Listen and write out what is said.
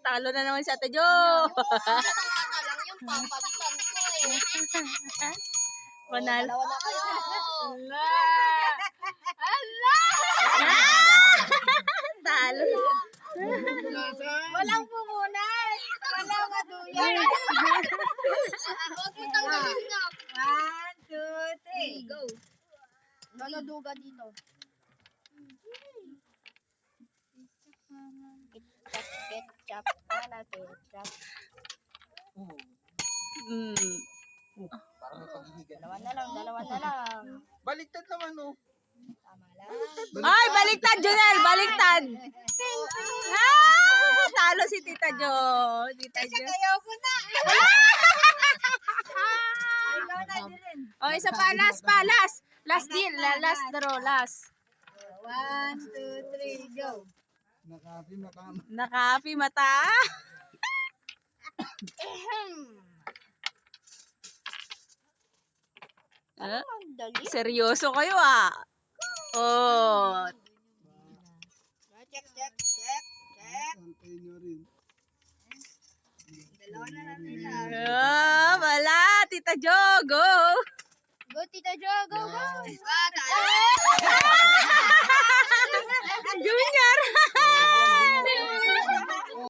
talo na naman si Ate Jo. Isang mata lang yung papalitan ko eh. Panalo. Dalawa na kayo. Talo. Walang pumunay. Walang maduyan. Huwag mo tanggalin na. 1, 2, 3. Go. Nanaduga dito. Ketchup. Ala, ketchup. Mm. Dalawa na lang. Baliktad naman, oh. Tama lang. Ay, baliktad, Junel! Baliktad! Talo si Tita Jo. Tita Jo. Ayaw ko na. Ayaw na din. Oh, isa pa. Last pa. Last. Last deal. Last draw. Last. 1, 2, 3, go. Nakapi mata. Ah, Dali. seryoso kayo ah. Oh. Check. Dalawa na natin lang. Ah, wala. Tita Jo, go. Go, Tita Jo. Go. Junior,